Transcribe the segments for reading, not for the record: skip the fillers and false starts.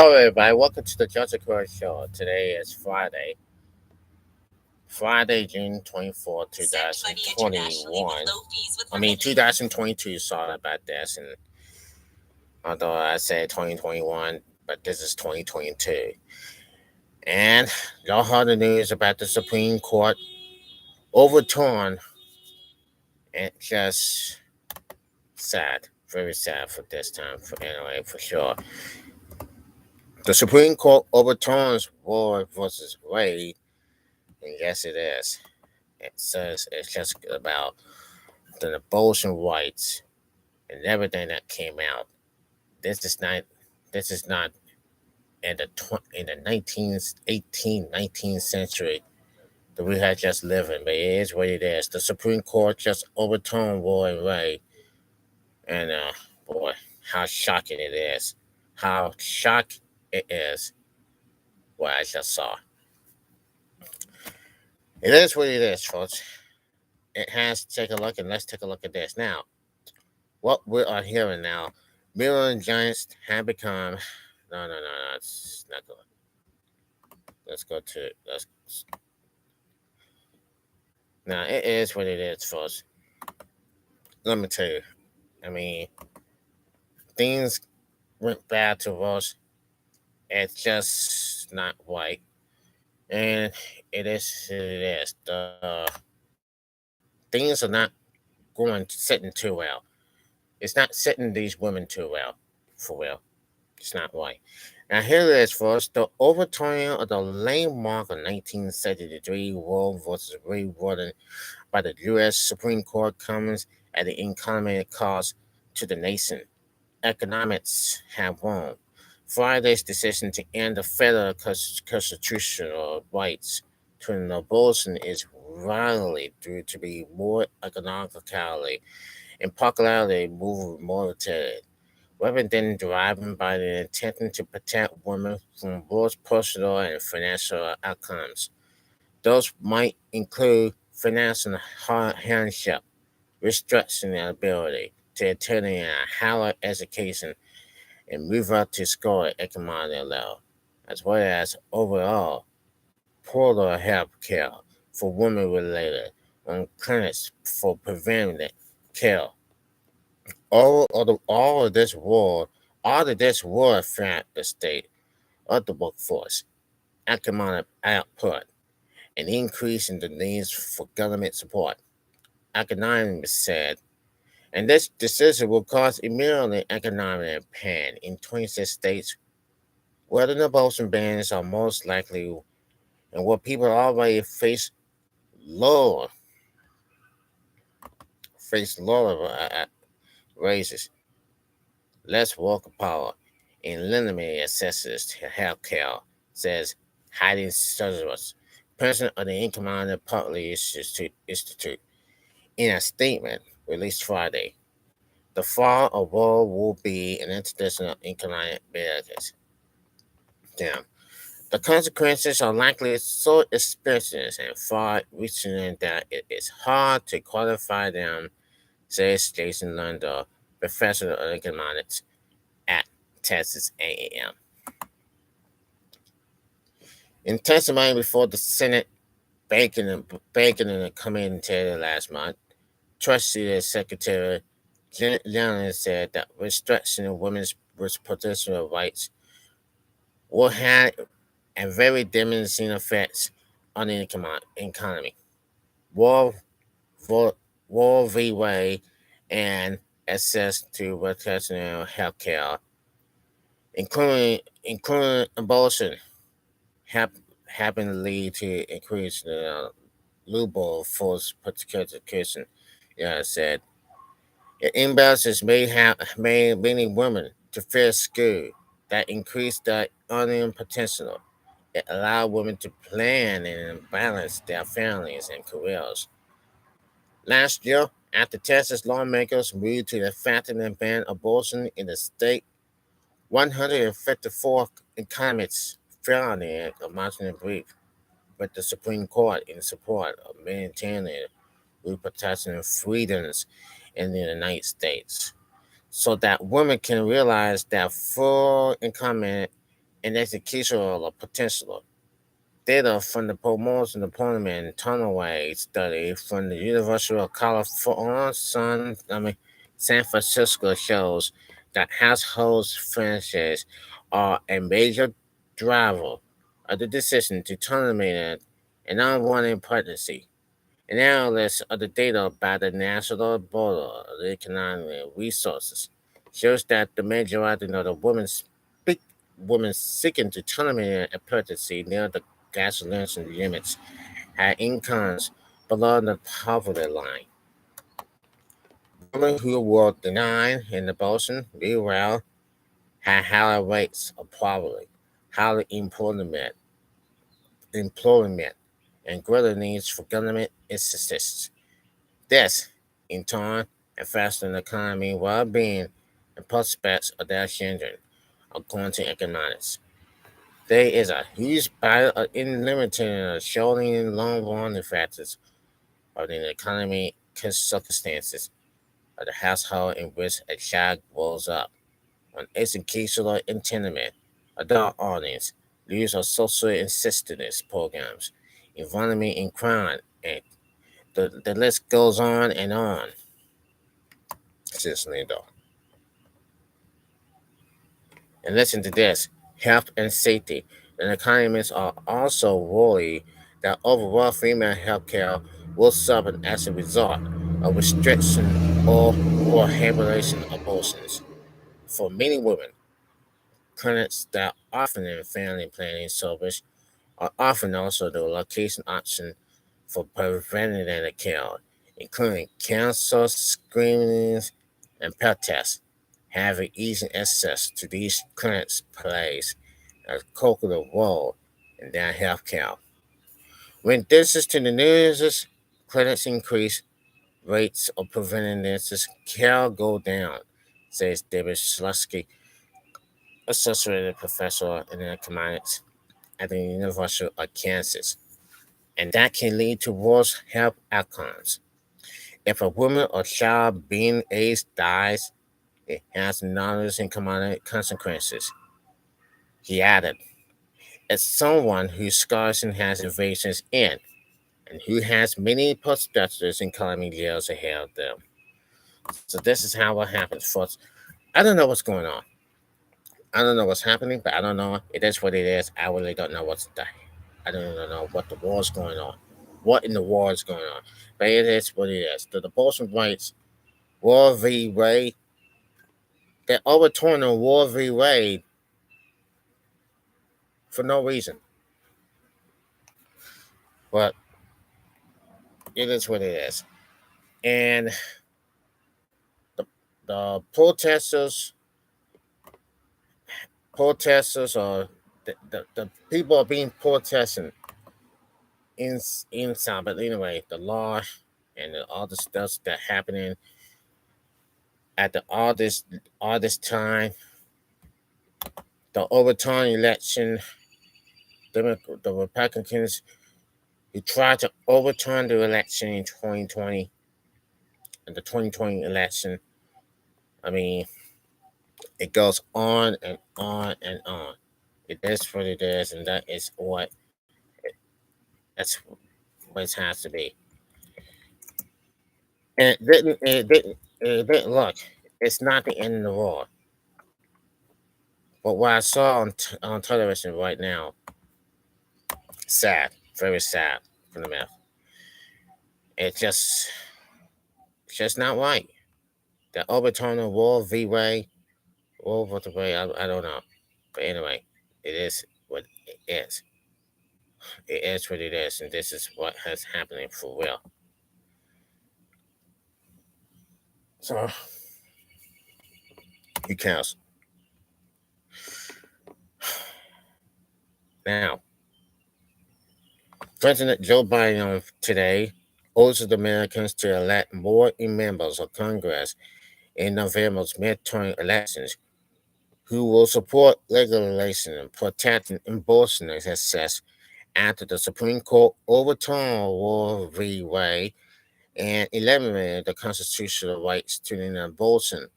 Hello, everybody. Welcome to the Judge Crow Show. Today is Friday, June 24th, 2021. 2022. Sorry about this. And although I said 2021, but this is 2022. And y'all heard the news about the Supreme Court overturn. And just sad, very sad for this time. Anyway, for sure. The Supreme Court overturns Roe versus Wade, and yes, it is. It says it's just about the abortion rights and everything that came out. This is not. This is not in the 19th, 18th, 19th century that we had just living. But it is what it is. The Supreme Court just overturned Roe and Wade, and boy, how shocking it is! How shocked it is what I just saw. It is what it is, folks. It has to take a look, and let's take a look at this now. What we are hearing now, mirror giants have become. No, it's not good. Let's go to let's. Now it is what it is, folks. Let me tell you. I mean, things went bad to us. It's just not right, and it is. It is. The things are not going sitting too well. It's not sitting these women too well, for real. It's not right. Now here it is first. The overturning of the landmark of 1973 Roe versus Wade ruling by the U.S. Supreme Court comes at the inconvenient cost to the nation. Economics have won. Friday's decision to end the federal constitutional rights to an abortion is widely due to be more economically and popularity moving more to rather than driven by the intention to protect women from both personal and financial outcomes. Those might include financial hardship, restricting their ability to attend a higher education and move up to score at economic level, as well as overall poorer health care for women related on clinics for preventive care. All of this will affect the state of the workforce, economic output, and increase in the needs for government support. Economists said, and this decision will cause immediate economic pain in 26 states where the abortion bans are most likely and where people already lower face lower raises, less worker power, and limited access to health care, says Heidi Sutherland, president of the Economic Policy Institute, in a statement released Friday. The fall of war will be an international economic barriers. Damn. The consequences are likely so expensive and far reaching that it is hard to quantify them, says Jason Lunder, professor of economics at Texas A&M. In testimony before the Senate Bacon in a commentary last month, Treasury Secretary Yellen said that restriction of women's reproductive rights will have a very diminishing effects on the economy. War, war, war v. Wade and access to reproductive health care, including abortion, have happen to lead to increased loophole for prosecution. Yeah, said imbalances may many women to fear school that increase their earning potential. It allow women to plan and balance their families and careers. Last year, after Texas lawmakers moved to the fatten and ban abortion in the state, 154 economists filed a motion brief with the Supreme Court in support of maintaining reproductive freedoms in the United States, so that women can realize their full empowerment and executional potential. Data from the promotion deployment tunnelway study from the University of California, San Francisco shows that households' finances are a major driver of the decision to terminate an unwanted pregnancy. Analysis of the data by the National Board of Economic Resources shows that the majority of the women seeking to terminate a pregnancy near the gasoline limits had incomes below the poverty line. Women who were denied an abortion, meanwhile, had higher rates of poverty, higher employment, and greater needs for government assistance. This, in turn, affects the economy, well-being, and prospects of their children, according to economics. There is a huge battle in limiting showing long-run factors of the economic circumstances of the household in which a child grows up. On educational attainment, adult earnings, use of social assistance programs, environment and crime, and the list goes on and on. Seriously, though. And listen to this: health and safety. And economists are also worried that overall female health care will suffer as a result of restriction or prohibition of abortions. For many women, clinics that often in family planning service are often also the location option for preventative care, including cancer screenings and pet tests. Having easy access to these clinics plays a critical role in their health care. When distance to the nearest clinics increase, rates of preventative care go down, says David Schlusky, associate professor in economics at the University of Kansas. And that can lead to worse health outcomes. If a woman or child being aged dies, it has enormous economic consequences. He added, as someone whose scholarship has innovations in and who has many postdoctorate in coming years ahead of them. So this is how it happens, folks. I don't know what's going on. I don't know what's happening, but I don't know. It is what it is. I really don't know what's the. I don't even know what the war's going on. What in the war is going on? But it is what it is. The abortion rights, Roe v. Wade, they're overturning Roe v. Wade for no reason. But it is what it is. And the, the protesters are the people are being protesting inside. But anyway, the law and all the stuff that happening at all this time, the overturn election, the Republicans who tried to overturn the election in 2020 and the 2020 election. I mean, it goes on and on and on. It is what it is, and that's what it has to be. And it didn't look. It's not the end of the world. But what I saw on television right now, sad, very sad for the math. It's just not right. The overturning Roe v. Wade, Roe v. Wade, I don't know. But anyway, it is what it is. It is what it is, and this is what has happening for real. So, who cares? Now, President Joe Biden today urged Americans to elect more members of Congress in November's midterm elections who will support legislation protecting abortion access after the Supreme Court overturned Roe v. Wade and eliminated the constitutional rights to an abortion.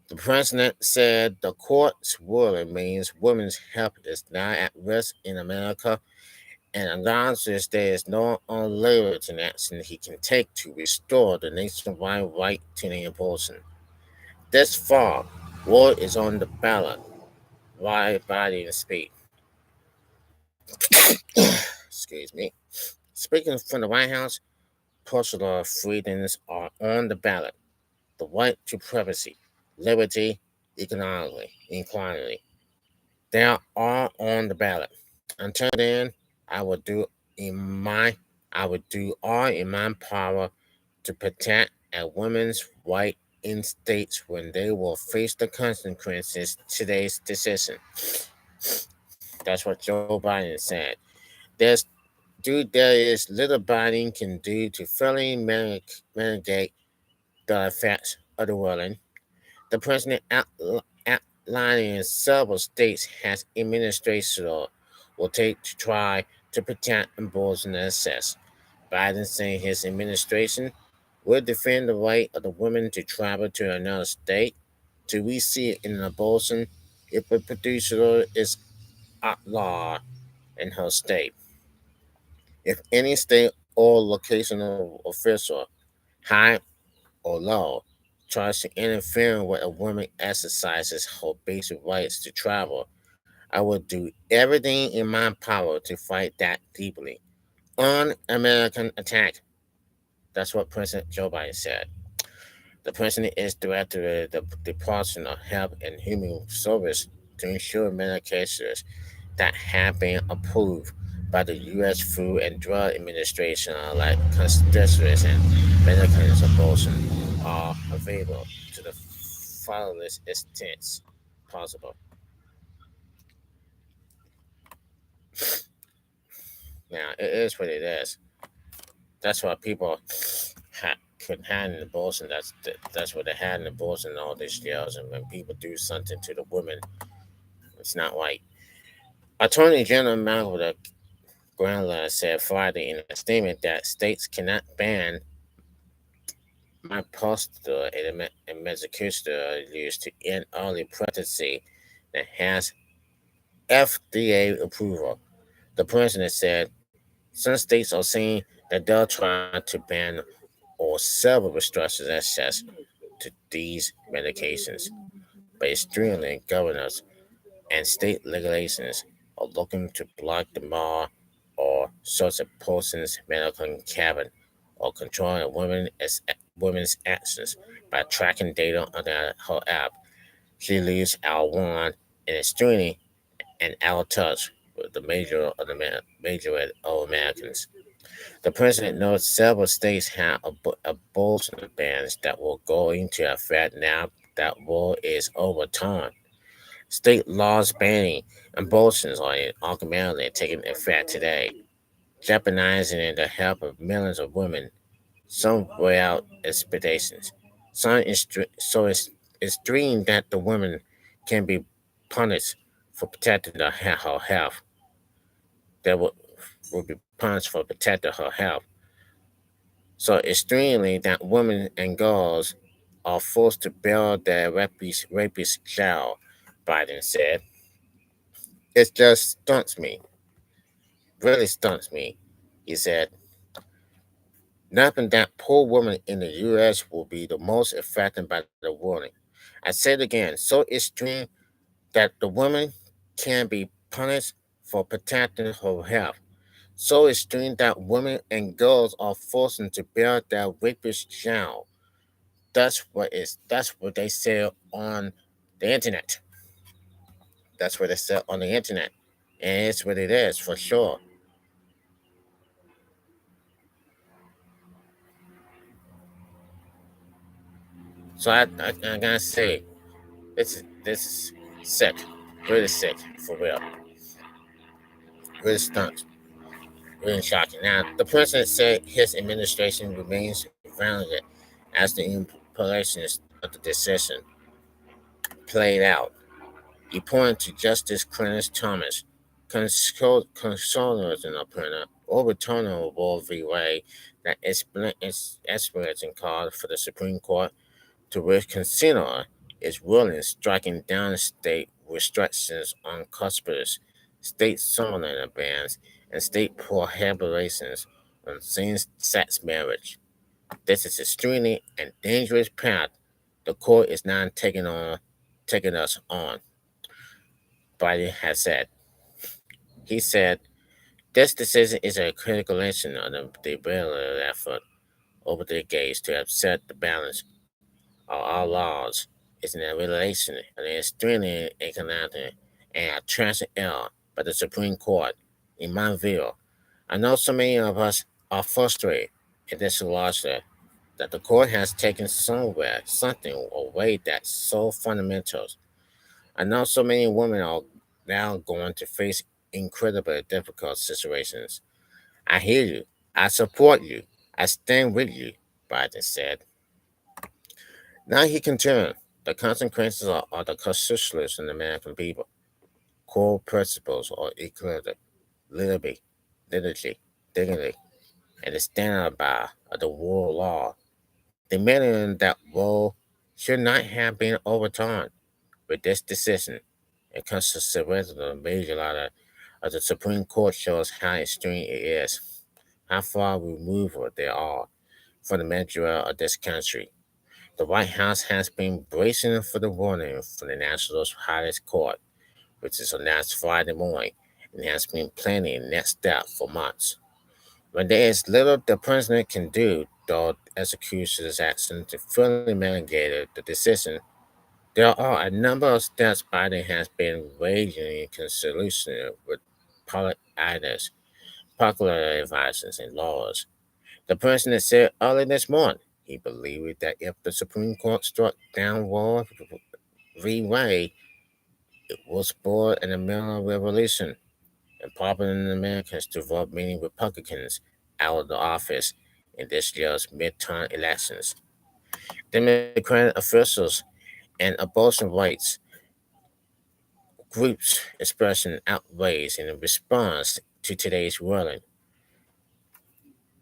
The president said the court's ruling means women's health is not at risk in America and announces there is no unlimited action he can take to restore the nationwide right to the abortion. This fall, war is on the ballot. Why Biden speak? Excuse me. Speaking from the White House, personal freedoms are on the ballot. The right to privacy, liberty, equality. They are all on the ballot. Until then, I will do in my I would do all in my power to protect a woman's right in states when they will face the consequences of today's decision. That's what Joe Biden said. There is little Biden can do to fully mitigate the effects of the ruling. The president outlining several states has administration will take to try to protect abortion access. Biden saying his administration will defend the right of the woman to travel to another state to receive an abortion if a producer is outlawed in her state. If any state or locational official, high or low, tries to interfere with a woman exercises her basic rights to travel, I will do everything in my power to fight that deeply. Un-American attack. That's what President Joe Biden said. The president is director of the Department of Health and Human Services to ensure medications that have been approved by the U.S. Food and Drug Administration, like constituents and medications abortion, are available to the fullest extent possible. Now, it is what it is. That's why people couldn't have an abortion. That's what they had an abortion in all these years. And when people do something to the women, it's not right. Attorney General Malcolm Granlund said Friday in a statement that states cannot ban my poster and medication used to end early pregnancy that has FDA approval. The president said some states are saying that they'll try to ban or several restrictions access to these medications, but extremely governors and state regulations are looking to block the law or such a person's medical cabin or controlling women's actions by tracking data on her app. She leaves our one and extremely and out of touch with the major of Americans. The president notes several states have abortion bans that will go into effect now that rule is overturned. State laws banning abortions are automatically taking effect today, jeopardizing the health of millions of women, some without expectations. It's dreamed that the woman can be punished for protecting her health. That will be punished for protecting her health. So extremely that women and girls are forced to bear their rapist child, Biden said. It just stunts me, really stunts me. He said, nothing that poor women in the U.S. will be the most affected by the warning. I said again, so extreme that the woman can be punished for protecting her health. So extreme that women and girls are forced to bear their rapist child. That's what they say on the internet. That's what they say on the internet. And it's what it is for sure. So I gotta say, this is sick. Really sick, for real. Really stunk. Really shocking. Now the president said his administration remains grounded as the implications of the decision played out. He pointed to Justice Clarence Thomas, consolers in opinion, overturning Roe v. Wade that experts and called for the Supreme Court to reconsider is ruling, striking down state restrictions on customers, state summoning bans, and state prohibitions on same-sex marriage. This is extremely and dangerous path the court is now taking us on, Biden has said. He said, this decision is a critical lesson of the deliberate effort over the decades to upset the balance of our laws is in a relation and an extremely economic and a tragic error by the Supreme Court, in my view. I know so many of us are frustrated in this lawsuit that the court has taken something away that's so fundamental. I know so many women are now going to face incredibly difficult situations. I hear you. I support you. I stand with you, Biden said. Now he continued, the consequences are the constitutionalists and the American people. Core principles are equality, liberty, liturgy, dignity, and the standard by of the rule of law. Demanding that rule should not have been overturned. With this decision, it constitutes a major ladder of the Supreme Court shows how extreme it is, how far removed they are from the majority of this country. The White House has been bracing for the warning from the nation's highest court, which is announced Friday morning, and has been planning next step for months. When there is little the president can do, though execution's action to fully mitigate the decision, there are a number of steps Biden has been waging in consultation with public leaders, popular advisors, and lawyers. The president said early this morning he believed that if the Supreme Court struck down Roe v. Wade, it was born an American revolution and popular Americans to vote many Republicans out of the office in this year's midterm elections. Democratic officials and abortion rights groups expressing outrage in response to today's ruling.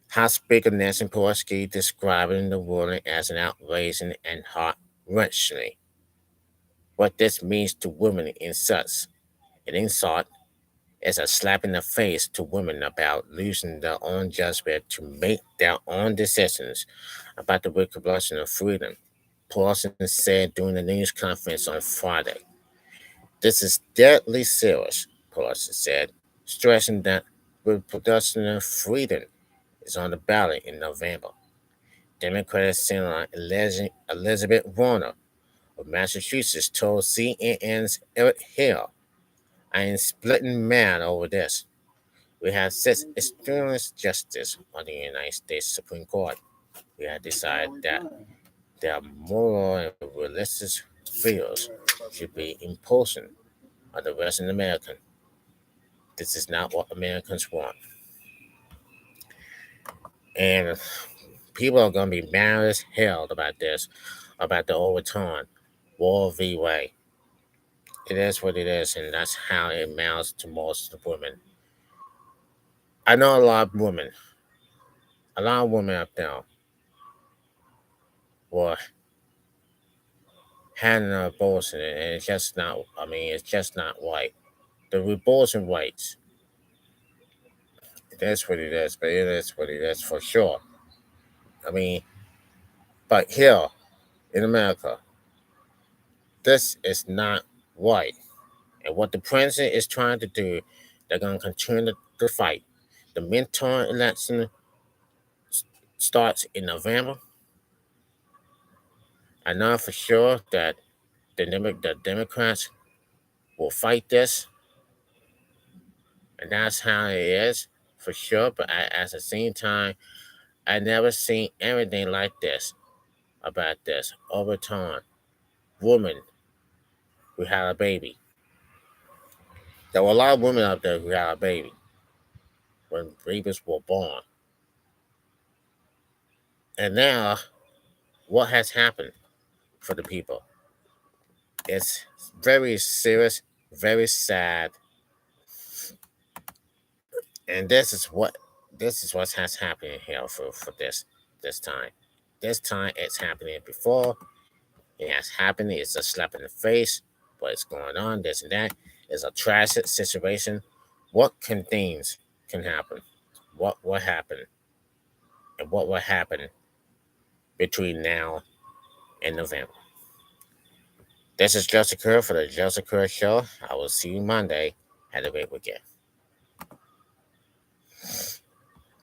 House Speaker Nancy Pelosi describing the ruling as an outraging and heart-wrenching. What this means to women in such an insult is a slap in the face to women about losing their own judgment to make their own decisions about the reproduction of freedom. Pelosi said during the news conference on Friday. This is deadly serious, Pelosi said, stressing that reproduction of freedom is on the ballot in November. Democratic Senator Elizabeth Warner of Massachusetts told CNN's Eric Hill, I am splitting mad over this. We have such extremist justice on the United States Supreme Court. We have decided that their moral and religious views should be imposed on the Western American. This is not what Americans want. And people are going to be mad as hell about this, about the overturn, Roe v. Wade. It is what it is, and that's how it amounts to most women. I know a lot of women up there were having an abortion, and it's just not, I mean, it's just not right. The abortion rights, it is what it is, but it is what it is for sure. I mean, but here in America, this is not right. And what the president is trying to do, they're going to continue the fight. The midterm election starts in November. I know for sure that the Democrats will fight this, and that's how it is for sure. But at the same time, I never seen anything like this about this over time. Woman who had a baby. There were a lot of women out there who had a baby when babies were born. And now, what has happened for the people? It's very serious, very sad, and this is what has happened here for this time. This time it's happening before, It has happened. It's a slap in the face. What's going on? This and that. It's a tragic situation. What can things can happen? What will happen? And what will happen between now and November? This is Joseph Kerr for the Joseph Kerr Show. I will see you Monday. Have a great weekend.